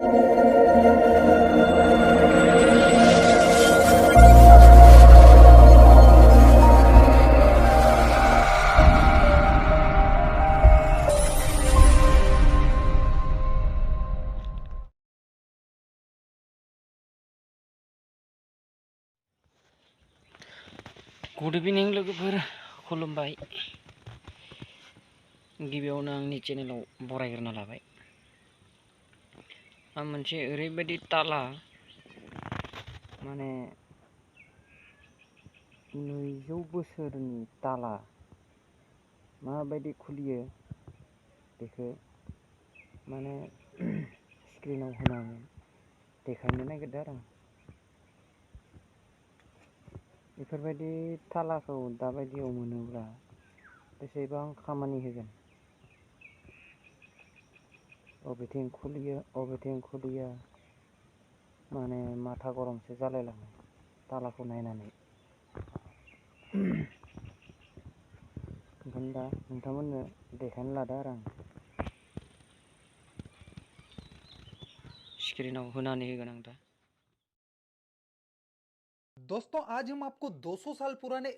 Good evening लोगोफोर, खुलुमबाय। गिबियावनो आंनि चेनेलाव बरायग्रोना लाबाय। आं मोनसे ओरैबायदि ताला, माने 200 बोसोरनि ताला माबायदि खुलियो बेखौ माने स्क्रिनाव होनानै देखायनो नागिरदों आरो आं। बेफोरबायदि तालाखौ दाबायदियाव मोनोब्ला बेसेबां खामानि होगोन। अबेथिं खुलियो अबेथिं खुलिया, माने माथा गरमसो जालायलाङो तालाखौ नायनानै। ओंखायनो दा नोंथांमोननो देखायनो लादों आरो आं। स्क्रिनाव होनानै होगोन आं दा। दोस्तों आज हम आपको 200 साल पुराने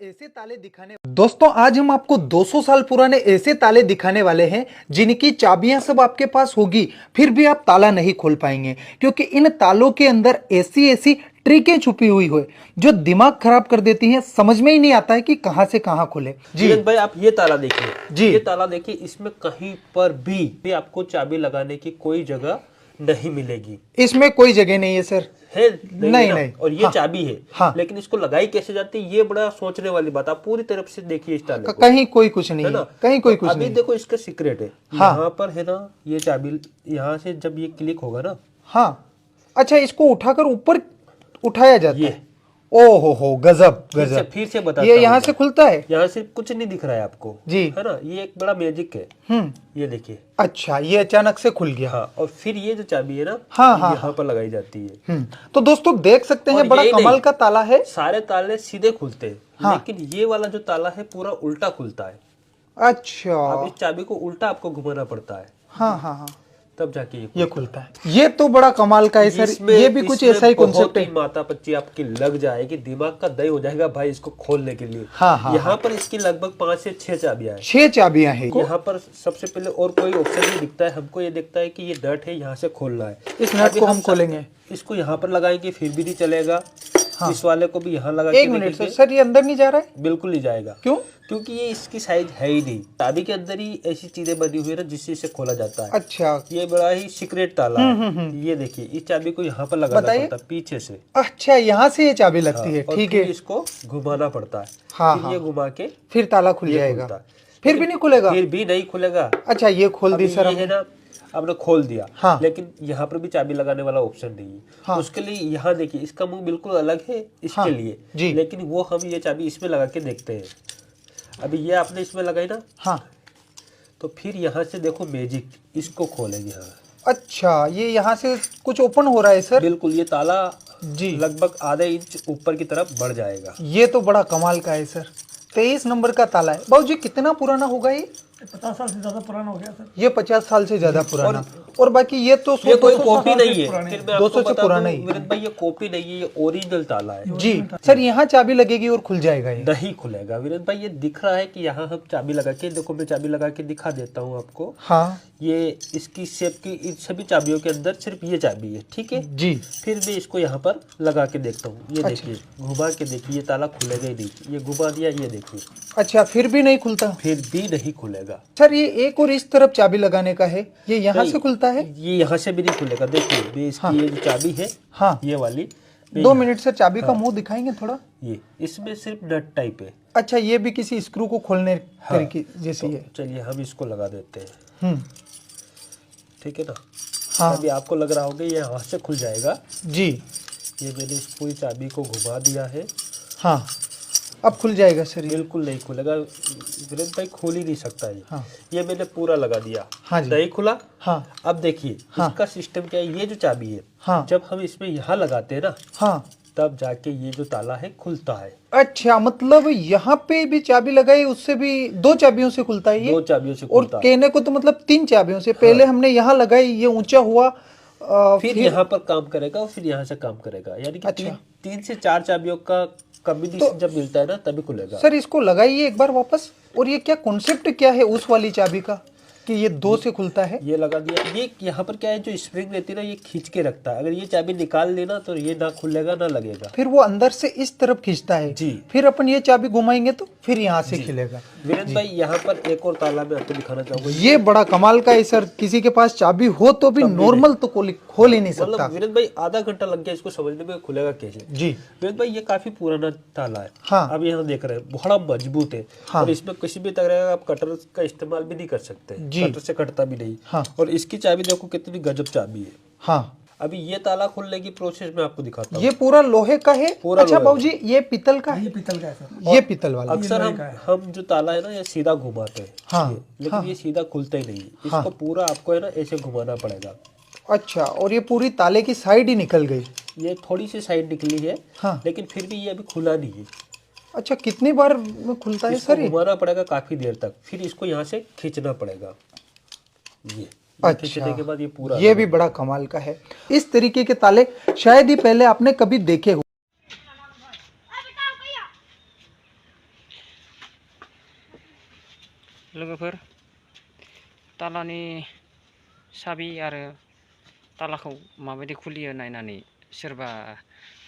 ऐसे ताले दिखाने वाले हैं जिनकी चाबियां सब आपके पास होगी, फिर भी आप ताला नहीं खोल पाएंगे, क्योंकि इन तालों के अंदर ऐसी ट्रिकें छुपी हुई हो जो दिमाग खराब कर देती हैं। समझ में ही नहीं आता है कि कहां से कहां खुले। जी भाई, आप ये ताला देखिए जी, ये ताला देखिए, इसमें कहीं पर भी आपको चाबी लगाने की कोई जगह नहीं मिलेगी। इसमें कोई जगह नहीं है सर। है नहीं। और ये चाबी है। हाँ। लेकिन इसको लगाई कैसे जाती है, ये बड़ा सोचने वाली बात। आप पूरी तरफ से देखिए इस ताले को। कहीं कोई कुछ नहीं है ना, कहीं कोई कुछ अभी नहीं। देखो इसका सीक्रेट है। हाँ। यहाँ पर है ना, ये चाबी यहाँ से जब ये क्लिक होगा ना। हाँ, अच्छा, इसको उठाकर ऊपर उठाया जाता ये। है। ओ हो, गजब गजब। फिर से बताता ये हूँ यहाँ मैं। से खुलता है। यहाँ से कुछ नहीं दिख रहा है आपको जी, है ना, ये एक बड़ा मैजिक है। ये देखिए। अच्छा, ये अचानक से खुल गया। हाँ, और फिर ये जो चाबी है ना, हाँ, यहाँ पर लगाई जाती है। तो दोस्तों देख सकते हैं, और बड़ा यही कमाल नहीं, का ताला है। सारे ताले सीधे खुलते हैं। हाँ। लेकिन ये वाला जो ताला है पूरा उल्टा खुलता है। अच्छा, अब इस चाबी को उल्टा आपको घुमाना पड़ता है। हाँ, तब जाके ये खुलता है। ये तो बड़ा कमाल का है सर। ये भी कुछ ऐसा ही कॉन्सेप्ट है। माता पच्ची आपकी लग जाएगी, दिमाग का दही हो जाएगा भाई इसको खोलने के लिए। हाँ, यहाँ पर इसकी लगभग 5 से 6 चाबियां हैं। 6 चाबियां हैं। यहाँ पर सबसे पहले और कोई ऑप्शन नहीं दिखता है हमको, ये दिखता है कि ये नट है, यहाँ से खोलना है। इस नट को हम खोलेंगे। इसको यहाँ पर लगाएंगे फिर भी नहीं चलेगा। हाँ। इस वाले को भी यहाँ लगा एक मिनट सर, ये अंदर नहीं जा रहा है? बिल्कुल नहीं जाएगा। क्यों? क्योंकि ये इसकी साइज है ही नहीं। चाबी के अंदर ही ऐसी चीजें बनी हुई है ना जिससे इसे खोला जाता है। अच्छा, ये बड़ा ही सीक्रेट ताला है। ये देखिए, इस चाबी को यहाँ पर लगाना पड़ता है पीछे से। अच्छा, यहाँ से ये चाबी लगती है। ठीक है, इसको घुमाना पड़ता है। हाँ, फिर ये घुमा के फिर ताला खुल जाएगा। फिर भी नहीं खुलेगा? फिर भी नहीं खुलेगा। अच्छा, ये खोल दी सर है ना, आपने खोल दिया। हाँ। लेकिन यहाँ पर भी चाबी लगाने वाला ऑप्शन नहीं है। हाँ। उसके लिए यहाँ देखिए, इसका मुंह बिल्कुल अलग है इसके हाँ, लिए जी। लेकिन वो हम ये चाबी इसमें लगा के देखते हैं। अभी ये आपने इसमें लगाई ना। हाँ। तो फिर यहाँ से देखो मैजिक, इसको खोलेंगे। हाँ। अच्छा, ये यहाँ से कुछ ओपन हो रहा है सर? बिल्कुल, ये ताला जी लगभग आधे इंच ऊपर की तरफ बढ़ जाएगा। ये तो बड़ा कमाल का है सर। 23 नंबर का ताला है। बाबू जी, कितना पुराना होगा ये? 50 साल से ज्यादा पुराना हो गया सर। ये 50 साल से ज्यादा पुराना। और बाकी ये तो ये कोई कॉपी नहीं है। 200 से पुराना ही। वीरेंद्र भाई, ये कॉपी नहीं है, ये ओरिजिनल ताला है। जी सर, यहाँ चाबी लगेगी और खुल जाएगा ये? नहीं खुलेगा वीरेंद्र भाई। ये दिख रहा है कि यहाँ हम चाबी लगा के, देखो मैं चाबी लगा के दिखा देता हूँ आपको। हाँ, ये इसकी शेप की इन सभी चाबियों के अंदर सिर्फ ये चाबी है। ठीक है जी। फिर मैं इसको यहाँ पर लगा के देखता हूँ। ये देखिए, घुमा के देखिए, ये ताला खुलेगा ही नहीं। ये घुमा दिया, ये देखिए। अच्छा, फिर भी नहीं खुलता? फिर भी नहीं खुलेगा सर। ये एक और इस तरफ चाबी लगाने का है, ये यहाँ से खुलता है? ये यहाँ से भी नहीं खुलेगा। देखिए, इसकी ये जो चाबी है, हाँ, ये वाली। 2 मिनट से चाबी का मुंह दिखाएंगे थोड़ा? ये इसमें सिर्फ नट टाइप है। अच्छा, ये भी किसी स्क्रू को खोलने तरीके जैसी है। चलिए हम इसको लगा देते हैं। ठीक है ना। हाँ, अभी आपको लग रहा होगा ये यहाँ से खुल जाएगा। जी। ये मैंने इस पूरी चाबी को घुमा दिया है। हाँ, अब खुल जाएगा सर ये? बिल्कुल नहीं खुलेगा वीरेंद्र भाई, खोल ही नहीं सकता ये। हाँ। ये मैंने पूरा लगा दिया। हाँ जी। नहीं खुला। हाँ। अब देखिए, हाँ। इसका सिस्टम क्या है। ये जो चाबी है, हाँ, जब हम इसमें यहाँ लगाते हैं ना, हाँ, तब जाके ये जो ताला है खुलता है। अच्छा, मतलब यहाँ पे भी चाबी लगाई, उससे भी 2 चाबियों से खुलता है ये? 2 चाबियों से और खुलता है। कहने को तो मतलब 3 चाबियों से। पहले हमने यहाँ लगाई, ये ऊंचा हुआ, फिर यहाँ पर काम करेगा और फिर यहाँ से काम करेगा, यानी कि अच्छा। 3 से 4 चाबियों का कॉम्बिनेशन जब मिलता है ना तभी खुलेगा। सर इसको लगाइए एक बार वापस। और ये क्या कॉन्सेप्ट क्या है उस वाली चाबी का कि ये 2 से खुलता है? ये लगा दिया। ये यहाँ पर क्या है, जो स्प्रिंग रहती है ना, ये खींच के रखता है। अगर ये चाबी निकाल लेना तो ये ना खुलेगा ना लगेगा। फिर वो अंदर से इस तरफ खींचता है जी। फिर अपन ये चाबी घुमाएंगे तो फिर यहाँ से खुलेगा। वीरेंद्र भाई यहाँ पर एक और ताला मैं आपको दिखाना चाहूंगा। ये बड़ा कमाल का है सर, किसी के पास चाबी हो तो भी नॉर्मल तो खोल ही नहीं सकता। मतलब वीरेंद्र भाई आधा घंटा लग गया इसको समझने में खुलेगा कैसे। जी वीरेंद्र भाई ये काफी पुराना ताला है। हाँ। अब यहाँ देख रहे हैं बड़ा मजबूत है। हाँ। और इसमें किसी भी तरह का आप कटर का इस्तेमाल भी नहीं कर सकते। जी। कटर से कटता भी नहीं। हाँ। और इसकी चाबी देखो कितनी गजब चाबी है। हाँ, अभी ये ताला खोलने की प्रोसेस मैं आपको दिखाता हूँ। ये पूरा लोहे का है? पूरा अच्छा लोहे बाबूजी ये पीतल का ये है? पीतल का है सर। ये पीतल वाला। अक्सर हम जो ताला है ना ये सीधा घुमाते हैं। हाँ, लेकिन ये सीधा खुलता ही नहीं। इसको पूरा आपको है ना ऐसे घुमाना पड़ेगा। अच्छा, और ये पूरी ताले की साइड ही निकल गई? ये थोड़ी सी साइड निकली है। हाँ। लेकिन फिर भी ये अभी खुला नहीं है। अच्छा, कितनी बार में खुलता है इसको सर ये? घुमाना पड़ेगा काफी देर तक, फिर इसको यहाँ से खींचना पड़ेगा। ये खींचने के बाद ये पूरा ये भी बड़ा कमाल का है। इस तरीके के ताले शायद ही पहले आपने कभी देखे हो। लोगोफोर तालानि साबि आरो तालाखौ माबायदि खुलियो नायनानै सोरबा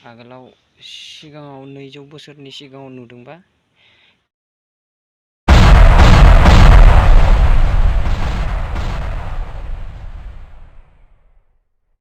आगोलाव सिगाङाव 200 बोसोरनि सिगाङाव नुदोंबा